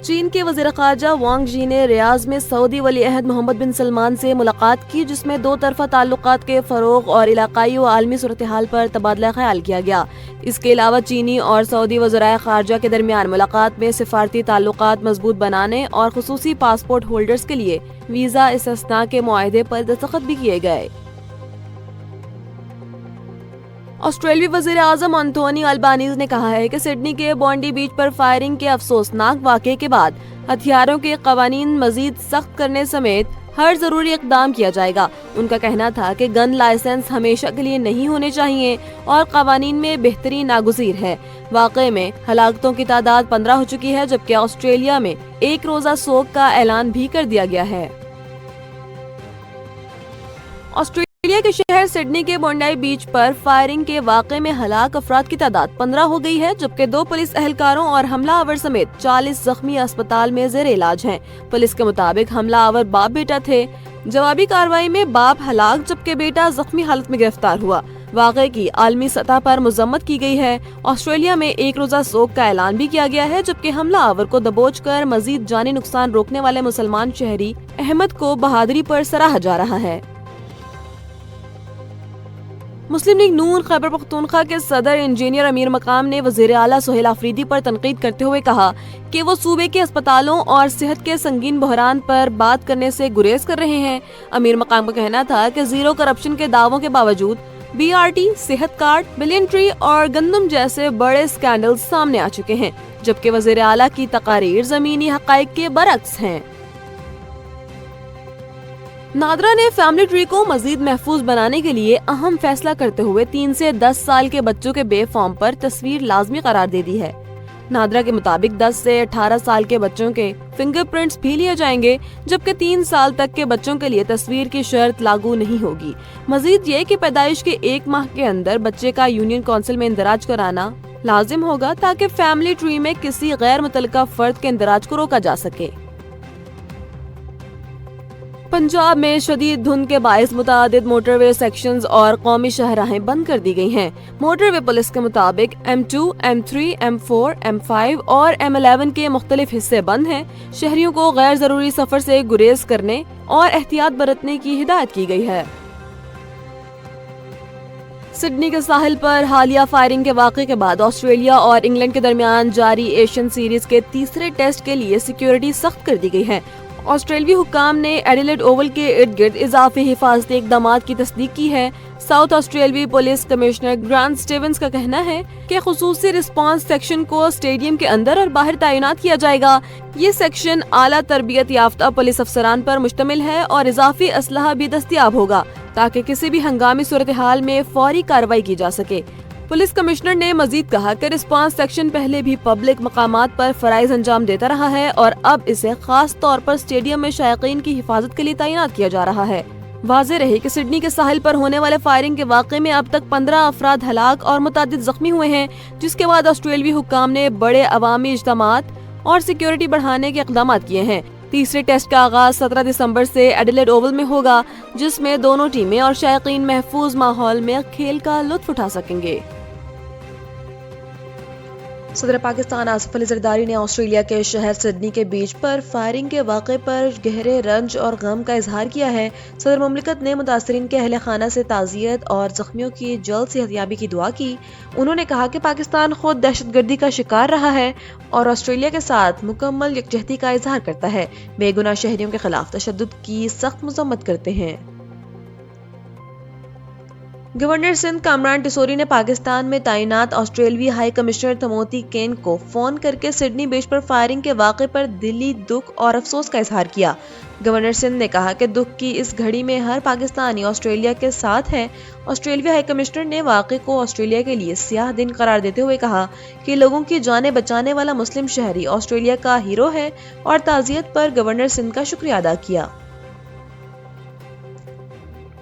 چین کے وزیر خارجہ وانگ جی نے ریاض میں سعودی ولی عہد محمد بن سلمان سے ملاقات کی، جس میں دو طرفہ تعلقات کے فروغ اور علاقائی و عالمی صورتحال پر تبادلہ خیال کیا گیا۔ اس کے علاوہ چینی اور سعودی وزرائے خارجہ کے درمیان ملاقات میں سفارتی تعلقات مضبوط بنانے اور خصوصی پاسپورٹ ہولڈرز کے لیے ویزا استثناء کے معاہدے پر دستخط بھی کیے گئے۔ آسٹریلوی وزیر اعظم انتونی البانیز نے کہا ہے کہ سڈنی کے بونڈی بیچ پر فائرنگ کے افسوسناک واقعے کے بعد ہتھیاروں کے قوانین مزید سخت کرنے سمیت ہر ضروری اقدام کیا جائے گا۔ ان کا کہنا تھا کہ گن لائسنس ہمیشہ کے لیے نہیں ہونے چاہیے اور قوانین میں بہتری ناگزیر ہے۔ واقعے میں ہلاکتوں کی تعداد 15 ہو چکی ہے، جبکہ آسٹریلیا میں ایک روزہ سوگ کا اعلان بھی کر دیا گیا ہے۔ آسٹریلیا کے شہر سڈنی کے بونڈائی بیچ پر فائرنگ کے واقعے میں ہلاک افراد کی تعداد 15 ہو گئی ہے، جبکہ 2 پولیس اہلکاروں اور حملہ آور سمیت 40 زخمی اسپتال میں زیر علاج ہیں۔ پولیس کے مطابق حملہ آور باپ بیٹا تھے۔ جوابی کارروائی میں باپ ہلاک جبکہ بیٹا زخمی حالت میں گرفتار ہوا۔ واقعے کی عالمی سطح پر مذمت کی گئی ہے۔ آسٹریلیا میں ایک روزہ سوگ کا اعلان بھی کیا گیا ہے، جبکہ حملہ آور کو دبوچ کر مزید جانی نقصان روکنے والے مسلمان شہری احمد کو بہادری پر سراہا جا رہا ہے۔ مسلم لیگ نون خیبر پختونخوا کے صدر انجینئر امیر مقام نے وزیر اعلیٰ سہیل آفریدی پر تنقید کرتے ہوئے کہا کہ وہ صوبے کے اسپتالوں اور صحت کے سنگین بحران پر بات کرنے سے گریز کر رہے ہیں۔ امیر مقام کا کہنا تھا کہ زیرو کرپشن کے دعووں کے باوجود BRT، صحت کارڈ، بلین ٹری اور گندم جیسے بڑے اسکینڈل سامنے آ چکے ہیں، جبکہ وزیر اعلیٰ کی تقاریر زمینی حقائق کے برعکس ہیں۔ نادرا نے فیملی ٹری کو مزید محفوظ بنانے کے لیے اہم فیصلہ کرتے ہوئے 3 سے 10 سال کے بچوں کے بے فارم پر تصویر لازمی قرار دے دی ہے۔ نادرا کے مطابق 10 سے 18 سال کے بچوں کے فنگر پرنٹس بھی لیے جائیں گے، جبکہ 3 سال تک کے بچوں کے لیے تصویر کی شرط لاگو نہیں ہوگی۔ مزید یہ کہ پیدائش کے 1 ماہ کے اندر بچے کا یونین کونسل میں اندراج کرانا لازم ہوگا تاکہ فیملی ٹری میں کسی غیر متعلقہ فرد کے اندراج کو روکا جا سکے۔ پنجاب میں شدید دھند کے باعث متعدد موٹر وے سیکشنز اور قومی شاہراہیں بند کر دی گئی ہیں۔ موٹر وے پولیس کے مطابق M2، M3، M4، M5 اور M11 کے مختلف حصے بند ہیں۔ شہریوں کو غیر ضروری سفر سے گریز کرنے اور احتیاط برتنے کی ہدایت کی گئی ہے۔ سڈنی کے ساحل پر حالیہ فائرنگ کے واقعے کے بعد آسٹریلیا اور انگلینڈ کے درمیان جاری ایشین سیریز کے تیسرے ٹیسٹ کے لیے سیکیورٹی سخت کر دی گئی ہے۔ آسٹریلوی حکام نے ایڈیلیڈ اوول کے ارد گرد اضافی حفاظتی اقدامات کی تصدیق کی ہے۔ ساؤتھ آسٹریلوی پولیس کمشنر گرانٹ سٹیونز کا کہنا ہے کہ خصوصی رسپانس سیکشن کو اسٹیڈیم کے اندر اور باہر تعینات کیا جائے گا۔ یہ سیکشن اعلیٰ تربیت یافتہ پولیس افسران پر مشتمل ہے اور اضافی اسلحہ بھی دستیاب ہوگا تاکہ کسی بھی ہنگامی صورتحال میں فوری کارروائی کی جا سکے۔ پولیس کمشنر نے مزید کہا کہ رسپانس سیکشن پہلے بھی پبلک مقامات پر فرائض انجام دیتا رہا ہے اور اب اسے خاص طور پر اسٹیڈیم میں شائقین کی حفاظت کے لیے تعینات کیا جا رہا ہے۔ واضح رہے کہ سڈنی کے ساحل پر ہونے والے فائرنگ کے واقعے میں اب تک 15 افراد ہلاک اور متعدد زخمی ہوئے ہیں، جس کے بعد آسٹریلوی حکام نے بڑے عوامی اجتماعات اور سیکیورٹی بڑھانے کے اقدامات کیے ہیں۔ تیسرے ٹیسٹ کا آغاز 17 دسمبر سے ایڈیلیڈ اوول میں ہوگا، جس میں دونوں ٹیمیں اور شائقین محفوظ ماحول میں کھیل کا لطف اٹھا سکیں گے۔ صدر پاکستان آصف علی زرداری نے آسٹریلیا کے شہر سڈنی کے بیچ پر فائرنگ کے واقعے پر گہرے رنج اور غم کا اظہار کیا ہے۔ صدر مملکت نے متاثرین کے اہل خانہ سے تعزیت اور زخمیوں کی جلد صحتیابی کی دعا کی۔ انہوں نے کہا کہ پاکستان خود دہشت گردی کا شکار رہا ہے اور آسٹریلیا کے ساتھ مکمل یکجہتی کا اظہار کرتا ہے، بے گناہ شہریوں کے خلاف تشدد کی سخت مذمت کرتے ہیں۔ گورنر سندھ کامران ٹیسوری نے پاکستان میں تعینات آسٹریلوی ہائی کمشنر تموتی کین کو فون کر کے سڈنی بیچ پر فائرنگ کے واقعے پر دلی دکھ اور افسوس کا اظہار کیا۔ گورنر سندھ نے کہا کہ دکھ کی اس گھڑی میں ہر پاکستانی آسٹریلیا کے ساتھ ہے۔ آسٹریلوی ہائی کمشنر نے واقعے کو آسٹریلیا کے لیے سیاہ دن قرار دیتے ہوئے کہا کہ لوگوں کی جانیں بچانے والا مسلم شہری آسٹریلیا کا ہیرو ہے اور تعزیت پر گورنر سندھ کا شکریہ ادا کیا۔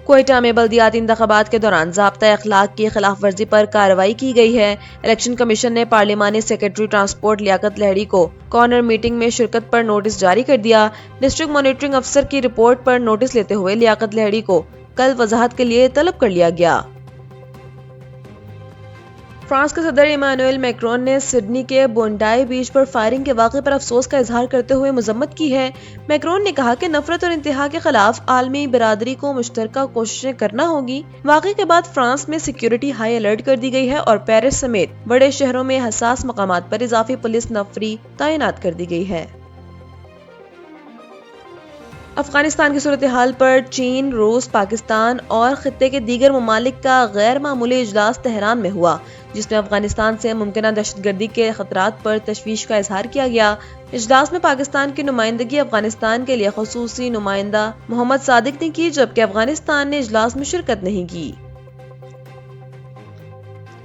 کوئٹہ میں بلدیاتی انتخابات کے دوران ضابطۂ اخلاق کی خلاف ورزی پر کارروائی کی گئی ہے۔ الیکشن کمیشن نے پارلیمانی سیکرٹری ٹرانسپورٹ لیاقت لہڑی کو کارنر میٹنگ میں شرکت پر نوٹس جاری کر دیا۔ ڈسٹرکٹ مانیٹرنگ افسر کی رپورٹ پر نوٹس لیتے ہوئے لیاقت لہڑی کو کل وضاحت کے لیے طلب کر لیا گیا۔ فرانس کے صدر ایمانوئل میکرون نے سڈنی کے بونڈائی بیچ پر فائرنگ کے واقعے پر افسوس کا اظہار کرتے ہوئے مذمت کی ہے۔ میکرون نے کہا کہ نفرت اور انتہا کے خلاف عالمی برادری کو مشترکہ کوششیں کرنا ہوگی۔ واقعے کے بعد فرانس میں سیکیورٹی ہائی الرٹ کر دی گئی ہے اور پیرس سمیت بڑے شہروں میں حساس مقامات پر اضافی پولیس نفری تعینات کر دی گئی ہے۔ افغانستان کی صورتحال پر چین، روس، پاکستان اور خطے کے دیگر ممالک کا غیر معمولی اجلاس تہران میں ہوا، جس میں افغانستان سے ممکنہ دہشت گردی کے خطرات پر تشویش کا اظہار کیا گیا۔ اجلاس میں پاکستان کی نمائندگی افغانستان کے لیے خصوصی نمائندہ محمد صادق نے کی، جبکہ افغانستان نے اجلاس میں شرکت نہیں کی۔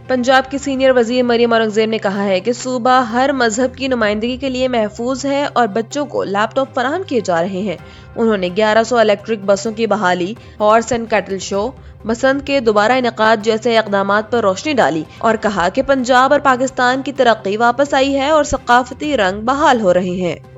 پنجاب کی سینئر وزیر مریم اورنگزیب نے کہا ہے کہ صوبہ ہر مذہب کی نمائندگی کے لیے محفوظ ہے اور بچوں کو لیپ ٹاپ فراہم کیے جا رہے ہیں۔ انہوں نے 1100 الیکٹرک بسوں کی بحالی، ہارس اینڈ کیٹل شو، بسنت کے دوبارہ انعقاد جیسے اقدامات پر روشنی ڈالی اور کہا کہ پنجاب اور پاکستان کی ترقی واپس آئی ہے اور ثقافتی رنگ بحال ہو رہے ہیں۔